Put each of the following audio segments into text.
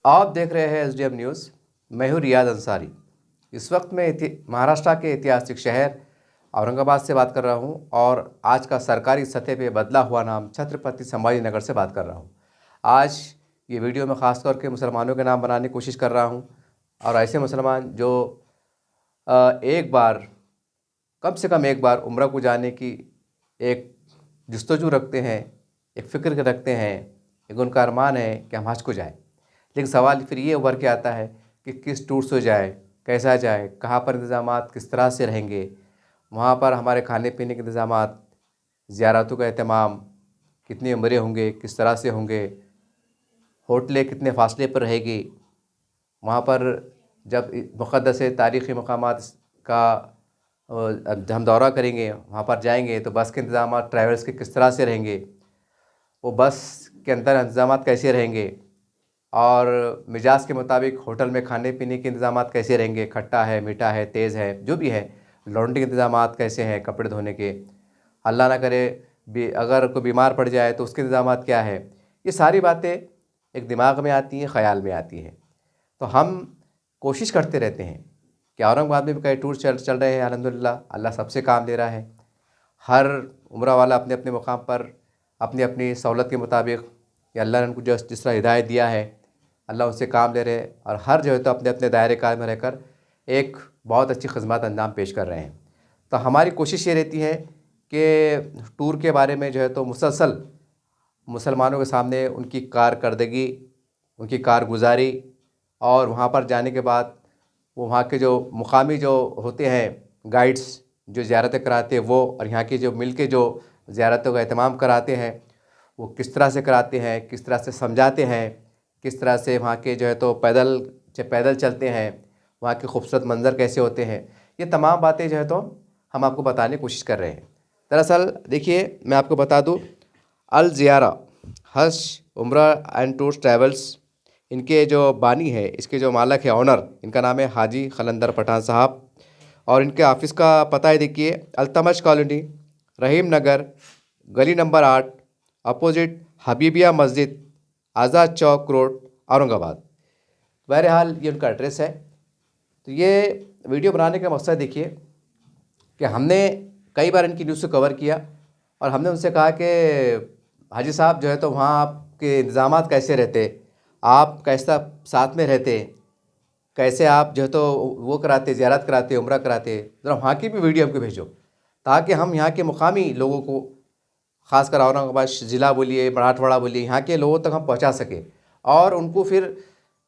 आप देख रहे हैं एसडीएम न्यूज़। मैं हूँ रियाज अंसारी। इस वक्त मैं महाराष्ट्र के ऐतिहासिक शहर औरंगाबाद से बात कर रहा हूँ और आज का सरकारी सतह पे बदला हुआ नाम छत्रपति संभाजी नगर से बात कर रहा हूँ। आज ये वीडियो में ख़ास तौर के मुसलमानों के नाम बनाने की कोशिश कर रहा हूँ और ऐसे मुसलमान जो एक बार, कम से कम एक बार उम्रा को जाने की एक जस्तजू रखते हैं, एक फ़िक्र रखते हैं, एक उनका अरमान है कि हम हज को जाएँ। लेकिन सवाल फिर ये उभर के आता है कि किस टूर से जाए, कैसा जाए, कहाँ पर इंतज़ामात किस तरह से रहेंगे, वहाँ पर हमारे खाने पीने के इंतज़ामात, ज़ियारतों का एहतमाम, कितने उम्रे होंगे, किस तरह से होंगे, होटलें कितने फ़ासले पर रहेगी, वहाँ पर जब मुक़द्दस तारीख़ी मक़ामात का हम दौरा करेंगे, वहाँ पर जाएंगे तो बस के इंतज़ामात ट्रैवल्स के किस तरह से रहेंगे, वो बस के अंदर इंतज़ामात कैसे रहेंगे और मिजाज के मुताबिक होटल में खाने पीने के इंतज़ामात कैसे रहेंगे, खट्टा है, मीठा है, तेज़ है, जो भी है, लॉन्ड्री के इंतज़ामात कैसे हैं, कपड़े धोने के, अल्लाह ना करे अगर कोई बीमार पड़ जाए तो उसके इंतज़ामात क्या है। ये सारी बातें एक दिमाग में आती हैं, ख़याल में आती हैं। तो हम कोशिश करते रहते हैं कि औरंगाबाद में भी कई टूर चल रहे हैं। अल्हम्दुलिल्लाह अल्लाह सबसे काम ले रहा है। हर उम्रा वाला अपने अपने मुकाम पर अपनी अपनी सहूलत के मुताबिक या अल्लाह ने उनको जिस तरह हिदायत दिया है, अल्लाह उनसे काम ले रहे हैं और हर जो है तो अपने अपने दायरे कार में रहकर एक बहुत अच्छी खिदमत अंजाम पेश कर रहे हैं। तो हमारी कोशिश ये रहती है कि टूर के बारे में जो है तो मुसलसल मुसलमानों के सामने उनकी कारकर्दगी, उनकी कारगुजारी और वहाँ पर जाने के बाद वो वहाँ के जो मुकामी जो होते हैं गाइड्स जो ज़ियारतें कराते हैं वो, और यहाँ की जो मिल के जो ज़ियारतों का एहतमाम कराते हैं वो किस तरह से कराते हैं, किस तरह से समझाते हैं, किस तरह से वहाँ के जो है तो पैदल चलते हैं, वहाँ के खूबसूरत मंज़र कैसे होते हैं, ये तमाम बातें जो है तो हम आपको बताने की कोशिश कर रहे हैं। दरअसल देखिए, मैं आपको बता दूँ, अल ज़ियारा हज उम्रा एंड टूर्स ट्रैवल्स, इनके जो बानी है, इसके जो मालिक है, ऑनर, इनका नाम है हाजी खलंदर पठान साहब। और इनके ऑफ़िस का पता है देखिए, अल्तमश कॉलोनी, रहीम नगर, गली नंबर 8, अपोजिट हबीबिया मस्जिद, आज़ाद चौक रोड, औरंगाबाद। बहरहाल ये उनका एड्रेस है। तो ये वीडियो बनाने का मकसद देखिए कि हमने कई बार इनकी न्यूज़ को कवर किया और हमने उनसे कहा कि हाजी साहब जो है तो वहाँ आपके इंतज़ामात कैसे रहते, आप कैसा साथ में रहते, कैसे आप जो है तो वो कराते, ज़ियारत कराते, उम्रा कराते, ज़रा वहाँ की भी वीडियो हमको भेजो ताकि हम यहाँ के मुकामी लोगों को, ख़ासकर औरंगाबाद ज़िला बोलिए, मराठवाड़ा बोलिए, यहाँ के लोगों तक हम पहुँचा सकें और उनको फिर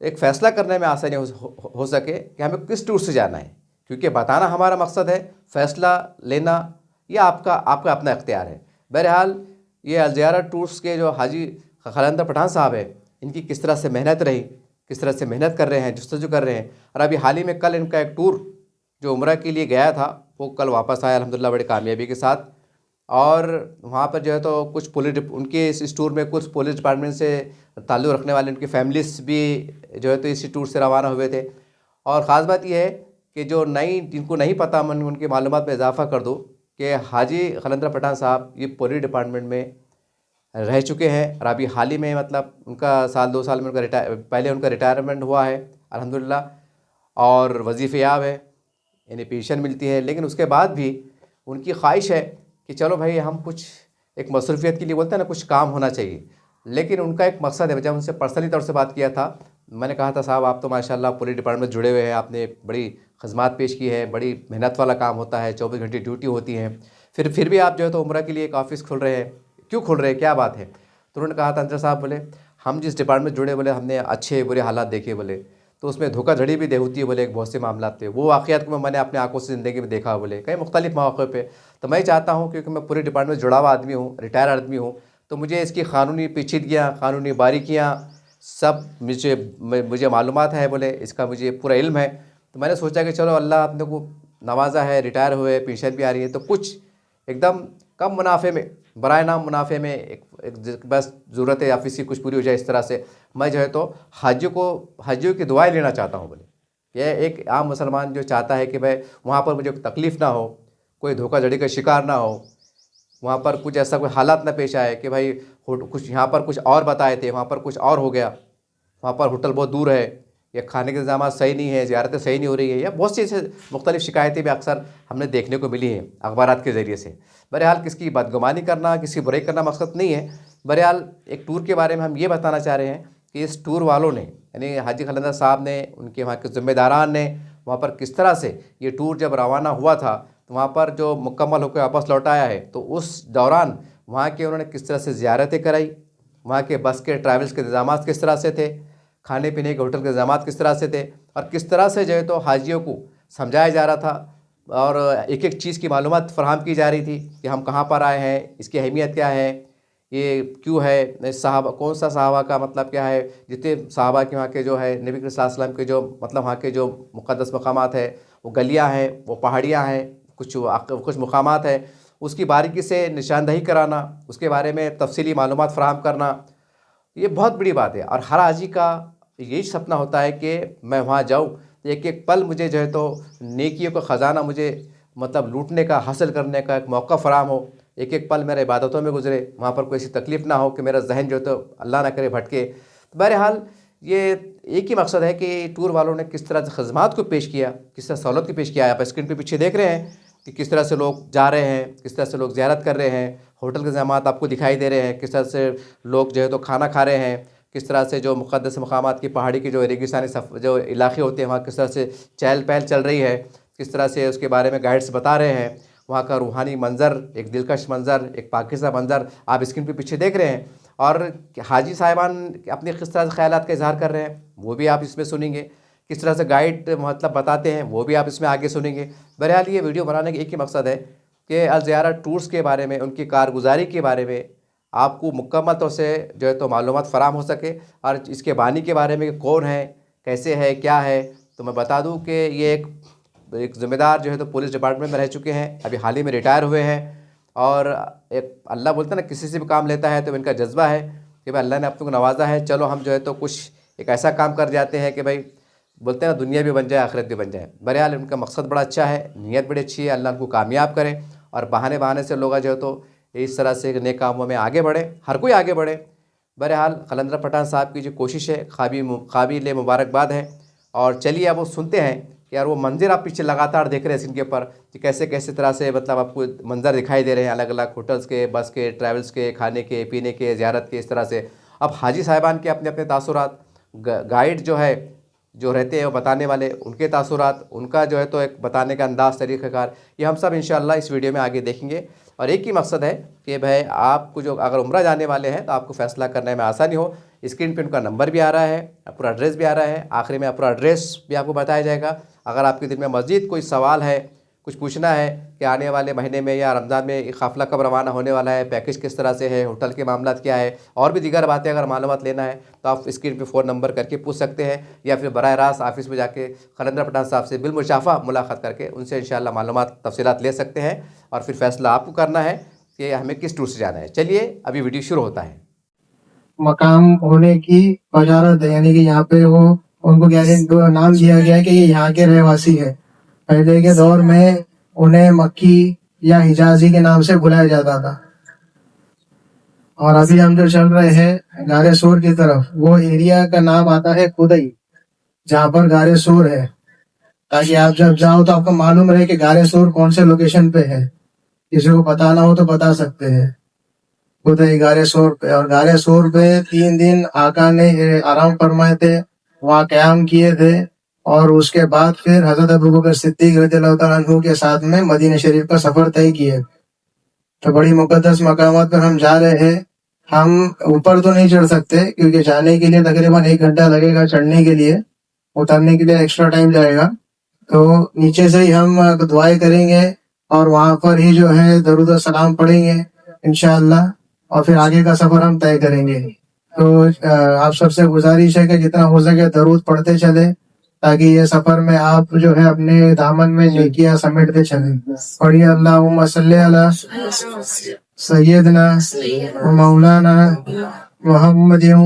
एक फ़ैसला करने में आसानी हो सके कि हमें किस टूर से जाना है। क्योंकि बताना हमारा मकसद है, फ़ैसला लेना ये आपका अपना इख्तियार है। बहरहाल ये अल ज़ियारा टूर्स के जो हाजी खलंदर पठान साहब हैं, इनकी किस तरह से मेहनत रही, किस तरह से मेहनत कर रहे हैं, जस्तजू कर रहे हैं। और अभी हाल ही में कल इनका एक टूर जो उम्रा के लिए गया था वो कल वापस आया अल्हम्दुलिल्लाह बड़ी कामयाबी के साथ। और वहाँ पर जो है तो कुछ उनके इस टूर में कुछ पुलिस डिपार्टमेंट से ताल्लुक़ रखने वाले उनकी फैमिलीज भी जो है तो इसी टूर से रवाना हुए थे। और ख़ास बात यह है कि जो जिनको नहीं पता, मैं उनकी मालूमात में इजाफ़ा कर दूँ कि हाजी खलंदर पठान साहब ये पुलिस डिपार्टमेंट में रह चुके हैं और अभी हाल ही में, मतलब उनका साल 2 साल में पहले उनका रिटायरमेंट हुआ है अल्हम्दुलिल्लाह, और वजीफ़याब है, यानी पेंशन मिलती है। लेकिन उसके बाद भी उनकी ख्वाहिश है कि चलो भाई हम कुछ एक मसरूफ़ियत के लिए, बोलते हैं ना, कुछ काम होना चाहिए। लेकिन उनका एक मकसद है। जब उनसे पर्सनली तौर से बात किया था, मैंने कहा था साहब आप तो माशाल्लाह पुलिस डिपार्टमेंट में जुड़े हुए हैं, आपने बड़ी खिदमत पेश की है, बड़ी मेहनत वाला काम होता है, 24 घंटे ड्यूटी होती है, फिर भी आप जो है तो उम्रा के लिए एक ऑफ़िस खोल रहे हैं, क्यों खोल रहे हैं, क्या बात है। तो उन्होंने कहा था अंजर साहब, बोले हम जिस डिपार्टमेंट में जुड़े, बोले हमने अच्छे बुरे हालात देखे, बोले तो उसमें धोखाधड़ी भी होती है, बोले एक बहुत से मामला थे, वो वाक़यात को मैंने अपने आंखों से ज़िंदगी में देखा, बोले कई मुख्तलिफ़ मौक़े पे। तो मैं चाहता हूँ, क्योंकि मैं पूरे डिपार्टमेंट में जुड़ा हुआ आदमी हूँ, रिटायर आदमी हूँ, तो मुझे इसकी क़ानूनी पेचीदगियाँ, क़ानूनी बारीकियाँ सब मुझे मालूमात है, बोले इसका मुझे पूरा इल्म है। तो मैंने सोचा कि चलो अल्लाह अपने को नवाजा है, रिटायर हुए, पेंशन भी आ रही है, तो कुछ एकदम कम मुनाफे में, बराए नाम मुनाफे में बस ज़रूरत है ऑफ़िस की कुछ पूरी हो जाए, इस तरह से मैं जो है तो हाजियों की दुआएं लेना चाहता हूँ। बोले यह एक आम मुसलमान जो चाहता है कि भाई वहाँ पर मुझे तकलीफ़ ना हो, कोई धोखाधड़ी का शिकार ना हो, वहाँ पर कुछ ऐसा कोई हालात ना पेश आए कि भाई कुछ यहाँ पर कुछ और बताए थे, वहाँ पर कुछ और हो गया, वहाँ पर होटल बहुत दूर है, या खाने के इंतजाम सही नहीं है, ज़ियारतें सही नहीं हो रही है, या बहुत सी ऐसे मुख्तलिफ शिकायतें भी अक्सर हमने देखने को मिली हैं अखबारात के ज़रिए से। बहरहाल किसी की बदगुमानी करना, किसी बुराई करना मकसद नहीं है। बहरहाल एक टूर के बारे में हम ये बताना चाह रहे हैं कि इस टूर वालों ने, यानी हाजी खलंदर साहब ने, उनके वहाँ के ज़िम्मेदारान ने वहाँ पर किस तरह से ये टूर जब रवाना हुआ था तो वहाँ पर जो मुकम्मल होकर वापस लौट आया है, तो उस दौरान वहाँ के उन्होंने किस तरह से ज़ियारतें कराई, वहाँ के बस के ट्रैवल्स के इंतजाम किस तरह से थे, खाने पीने के होटल के इंतजाम किस तरह से थे, और किस तरह से जो है तो हाजियों को समझाया जा रहा था और एक एक चीज़ की मालूमात फ़राहम की जा रही थी कि हम कहाँ पर आए हैं, इसकी अहमियत क्या है, ये क्यों है, साहबा कौन सा साहबा का मतलब क्या है, जितने साहबा के वहाँ के जो है नबी करीम सल्लल्लाहु अलैहि वसल्लम के जो मतलब वहाँ के जो मुक़द्दस मकामात है, वो गलियाँ हैं, वो पहाड़ियाँ हैं, कुछ मुकामात है, उसकी बारीकी से निशानदही कराना, उसके बारे में तफसीली मालूमात फ़राहम करना, ये बहुत बड़ी बात है। और हर हाजी का यही सपना होता है कि मैं वहाँ जाऊँ तो एक एक पल मुझे जो है तो नेकियों का ख़जाना मुझे मतलब लूटने का, हासिल करने का एक मौका फ़राहम हो, एक एक पल मेरे इबादतों में गुजरे, वहाँ पर कोई ऐसी तकलीफ़ ना हो कि मेरा जहन जो है तो अल्लाह ना करे भटके। तो बहरहाल ये एक ही मकसद है कि टूर वालों ने किस तरह से खदमात को पेश किया, किस तरह सहूलत को पेश किया। आप स्क्रीन पे पीछे देख रहे हैं कि किस तरह से लोग जा रहे हैं, किस तरह से लोग ज़ियारत कर रहे हैं, होटल के इंतजाम आपको दिखाई दे रहे हैं, किस तरह से लोग जो है तो खाना खा रहे हैं, किस तरह से जो मुक़द्दस मकामात की पहाड़ी की जो रेगिस्तानी जो इलाके होते हैं वहाँ किस तरह से चहल पहल चल रही है, किस तरह से उसके बारे में गाइड्स बता रहे हैं। वहाँ का रूहानी मंज़र, एक दिलकश मंज़र, एक पाकीज़ा मंज़र आप स्क्रीन पे पीछे देख रहे हैं। और हाजी साहिबान अपने किस तरह से ख़यालात का इज़हार कर रहे हैं वो भी आप इसमें सुनेंगे, किस तरह से गाइड मतलब बताते हैं वो भी आप इसमें आगे सुनेंगे। बहरहाल ये वीडियो बनाने का एक ही मकसद है कि अल ज़ियारा टूर्स के बारे में, उनकी कारगुजारी के बारे में आपको मुकम्मल तौर से जो है तो मालूमात फ़राहम हो सके, और इसके बानी के बारे में कौन है, कैसे है, क्या है। तो मैं बता दूं कि ये एक ज़िम्मेदार जो है तो पुलिस डिपार्टमेंट में रह चुके हैं, अभी हाल ही में रिटायर हुए हैं। और एक अल्लाह बोलता है ना किसी से भी काम लेता है तो इनका जज्बा है कि भाई अल्लाह ने आप तुमको नवाजा है, चलो हम जो है तो कुछ एक ऐसा काम कर जाते हैं कि भाई बोलते हैं ना दुनिया भी बन जाए आखिरत भी बन जाए। बहरहाल उनका मकसद बड़ा अच्छा है, नीयत बड़ी अच्छी है, अल्लाह उनको कामयाब करे और बहाने बहाने से लोग जो है तो इस तरह से नेक कामों में आगे बढ़े, हर कोई आगे बढ़े। बहरहाल खलंदर पठान साहब की जो कोशिश है काबिल मुबारकबाद है। और चलिए अब वो सुनते हैं कि यार वो मंज़र आप पीछे लगातार देख रहे हैं स्क्रीन के ऊपर कि कैसे कैसे तरह से मतलब आपको मंज़र दिखाई दे रहे हैं अलग अलग होटल्स के, बस के, ट्रैवल्स के, खाने के, पीने के, ज़ियारत के, इस तरह से। अब हाजी साहिबान के अपने अपने तासुरात, गाइड जो है जो रहते हैं वो बताने वाले उनके तासुरात, उनका जो है तो एक बताने का अंदाज़, तरीक़ाकार, ये हम सब इंशाअल्लाह इस वीडियो में आगे देखेंगे। और एक ही मकसद है कि भाई आपको जो अगर उम्रा जाने वाले हैं तो आपको फ़ैसला करने में आसानी हो। स्क्रीन पे उनका नंबर भी आ रहा है, पूरा एड्रेस भी आ रहा है, आखिरी में पूरा एड्रेस भी आपको बताया जाएगा। अगर आपके दिल में मज़ीद कोई सवाल है, कुछ पूछना है कि आने वाले महीने में या रमज़ान में काफ़िला कब रवाना होने वाला है, पैकेज किस तरह से है, होटल के मामला क्या है, और भी दीगर बातें अगर मालूमात लेना है तो आप स्क्रीन पे फ़ोन नंबर करके पूछ सकते हैं, या फिर बराह रास्त ऑफिस में जाके खलंदर पठान साहब से बिलमुशाफ़ा मुलाकात करके उनसे इंशाअल्लाह मालूमात तफसीलात ले सकते हैं। और फिर फ़ैसला आपको करना है कि हमें किस टूर से जाना है। चलिए अभी वीडियो शुरू होता है। मकाम होने की बशारत है, यानी कि यहाँ पे वो उनको नाम दिया गया है कि ये यहाँ के रहवासी है। पहले के दौर में उन्हें मक्की या हिजाजी के नाम से बुलाया जाता था। और अभी हम जो चल रहे हैं गारे सोर की तरफ, वो एरिया का नाम आता है खुदई, जहाँ पर गारे सोर है, ताकि आप जब जाओ तो आपको मालूम रहे कि गारे सोर कौन से लोकेशन पे है। किसी को बताना हो तो बता सकते हैं। खुदई गारे सोर पे, और गारे सोर पे 3 दिन आका ने आराम फरमाए थे, वहाँ क़याम किए थे। और उसके बाद फिर हजरत अबू बकर सिद्दीक रज़ियल्लाहु तआला अन्हु के साथ में मदीना शरीफ का सफर तय किए। तो बड़ी मुकद्दस मकामात पर हम जा रहे हैं। हम ऊपर तो नहीं चढ़ सकते क्योंकि जाने के लिए तकरीबन 1 घंटा लगेगा, चढ़ने के लिए, उतरने के लिए एक्स्ट्रा टाइम जाएगा। तो नीचे से ही हम दुआएं करेंगे और वहां पर ही जो है दरूद और सलाम पढ़ेंगे इंशाअल्लाह, और फिर आगे का सफर हम तय करेंगे। तो आप सबसे गुजारिश है कि जितना हो सके दरूद पढ़ते चले, ताकि ये सफर में आप जो है अपने दामन में नेकियां समेटते चले। पढ़िए अल्लाहुम्मा सल्ली अला सय्यदना व मौलाना मुहम्मदिन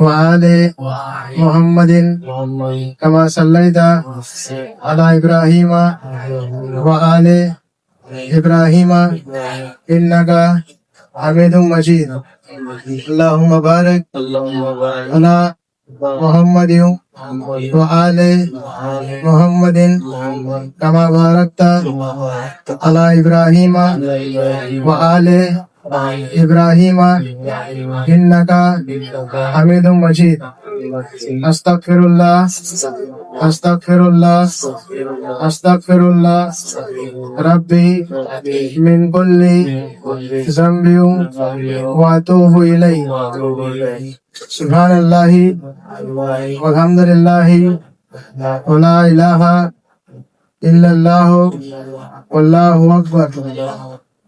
व आले मुहम्मदिन कमा सल्लैता अला इब्राहीमा व आले इब्राहीमा इन्नका हमीदुम मजीद। अल्लाहुम्मा बारिक अला मोहम्मद व आले मोहम्मद कमा बारकता अला इब्राहीम व आले इब्राहीम इन्नका हमीदुम मजीद। अस्तगफिरुल्लाह अस्तगफिरुल्लाह अस्तगफिरुल्लाह रब्बी मिन कुल्ली ज़ंबि व अतूबु इलैहि। सुब्हानल्लाहि वल्हम्दुलिल्लाहि व ला इलाहा इल्लल्लाहु वल्लाहु अकबर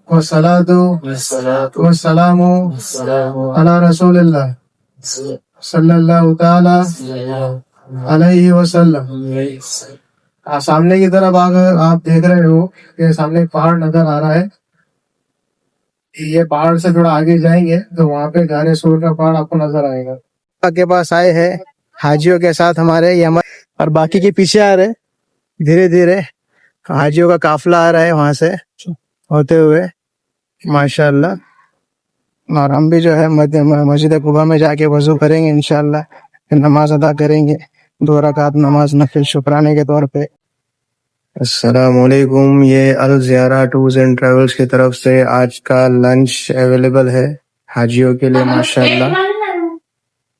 वस्सलातु वस्सलामु अला रसूलिल्लाह सल्लल्लाहु ताला अलैहि वसल्लम। सामने की तरफ अगर आप देख रहे हो कि सामने एक पहाड़ नजर आ रहा है। ये पहाड़ से थोड़ा आगे जाएंगे तो वहाँ पे गारे सूर का पहाड़ आपको नजर आएगा। के पास आए हैं हाजियों के साथ हमारे ये और बाकी के पीछे आ रहे धीरे धीरे हाजियों का काफिला आ रहा है वहां से होते हुए माशाल्लाह। और हम भी जो है मस्जिद कुबा में जाके वजू करेंगे इंशाल्लाह, फिर नमाज अदा करेंगे 2 रकात नमाज नफिल शुक्राने के तौर पे। अस्सलामुअलैकुम। ये अल ज़ियारा टूर्स एंड ट्रेवल्स की तरफ से आज का लंच अवेलेबल है हाजियों के लिए माशाल्लाह।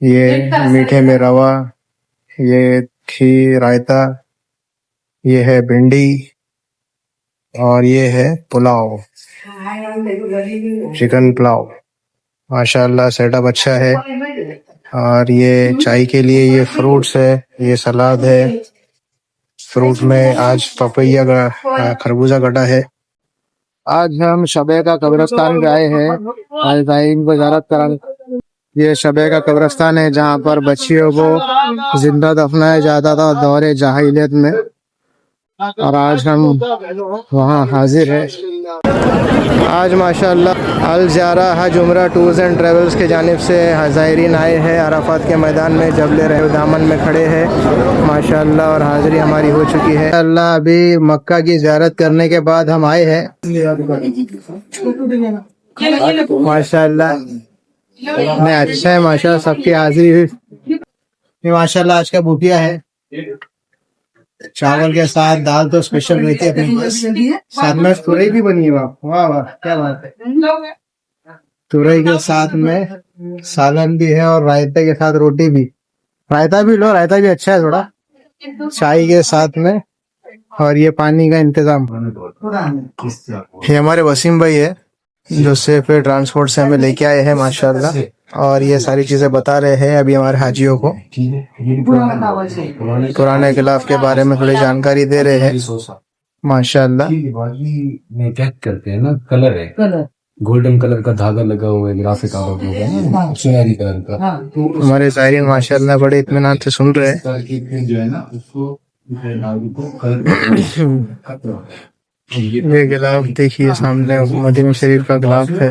ये मीठे में रवा, ये खीर रायता, ये है भिंडी और ये है पुलाव, चिकन पुलाव माशाल्लाह। सेटअप अच्छा है। और ये चाय के लिए ये फ्रूट्स है, ये सलाद है। फ्रूट में आज पपैया का खरबूजा कटा है। आज हम शबे का कब्रिस्तान गए हैं आज भाईन को ज़ियारत कराने। ये शबे का कब्रिस्तान है जहाँ पर बच्चियों को जिंदा दफनाया जाता था दौरे जाहिलियत में, और आज हम वहाँ हाजिर हैं। आज माशाल्लाह अल ज़ियारा हज उम्रा टूर्स एंड ट्रेवल्स के जानिब से ज़ायरीन आए हैं अराफात के मैदान में, जबल रहे दामन में खड़े हैं माशाल्लाह, और हाज़िरी हमारी हो चुकी है। अल्लाह अभी मक्का की ज़ियारत करने के बाद हम आए हैं माशाल्लाह। नहीं अच्छा है माशाल्लाह, सबकी हाजिरी हुई माशाल्लाह। आज का बुकिया है चावल के साथ दाल तो स्पेशल रहती है अपने पास, साथ में तुरई भी बनी है। वाह वाह क्या बात है। तुरई के साथ में सालन भी है और रायते के साथ रोटी भी। रायता भी लो, रायता भी अच्छा है थोड़ा, चाय के साथ में। और ये पानी का इंतजाम। ये हमारे वसीम भाई है जो सेफ ट्रांसपोर्ट से हमें लेके आए हैं माशाल्लाह, और ये सारी चीजें बता रहे हैं अभी हमारे हाजियों को पुराने खिलाफ के बारे में थोड़ी जानकारी दे रहे हैं माशाल्लाह। में क्या करते हैं ना, कलर है, गोल्डन कलर का धागा लगा हुआ है, ग्राफिक आउट हो गया सुनहरी कलर का। हमारे शायरीन माशाल्लाह बड़े इत्मीनान से सुन रहे हैं। जो है ना उसको ये गिलाफ देखिए सामने मदीना शरीफ का गिलाफ है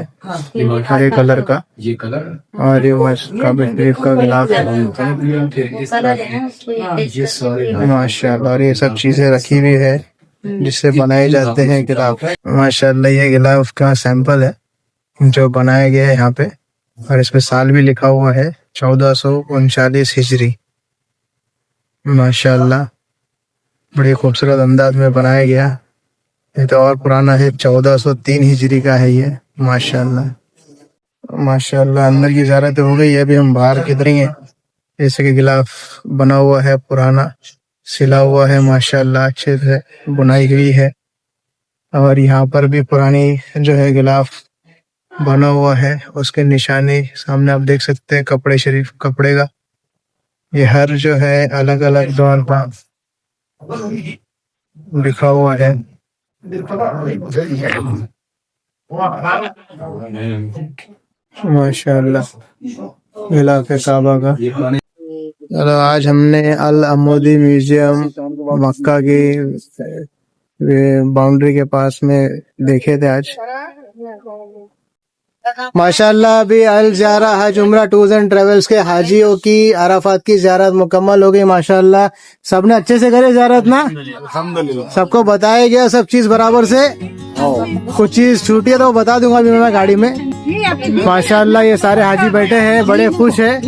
हरे कलर का, ये कलर और ये काबा शरीफ का गिलाफ है माशाल्लाह। और ये सब चीजें रखी हुई है जिससे बनाए जाते हैं गिलाफ माशाल्लाह। ये गिलाफ का सैंपल है जो बनाया गया है यहाँ पे, और इसमें साल भी लिखा हुआ है 1439 हिजरी माशाल्लाह। बड़ी खूबसूरत अंदाज में बनाया गया। ये तो और पुराना है, 1403 हिजरी का है ये माशाल्लाह। माशाल्लाह अंदर की ज़ियारत हो गई है, अभी हम बाहर किधरेंगे। जैसे कि गिलाफ बना हुआ है, पुराना सिला हुआ है माशाल्लाह, अच्छे से बुनाई हुई है। और यहाँ पर भी पुरानी जो है गिलाफ बना हुआ है, उसके निशानी सामने आप देख सकते हैं कपड़े शरीफ कपड़े का। ये हर जो है अलग अलग दौर पर लिखा हुआ है माशाल्लाह गिलाफ काबा का। चलो आज हमने अल अमूदी म्यूजियम मक्का की बाउंड्री के पास में देखे थे आज माशाल्लाह। अभी अल ज़ियारा हज उम्रा टूर्स एंड ट्रेवल्स के हाजियों की अराफात की ज़ियारत मुकम्मल हो गई माशाल्लाह। सबने अच्छे से करे ज़ियारत ना, अल्हम्दुलिल्लाह। सबको बताया गया सब चीज बराबर से, कुछ चीज छूटी है तो बता दूंगा अभी मैं गाड़ी में माशाल्लाह। ये सारे हाजी बैठे हैं बड़े खुश है।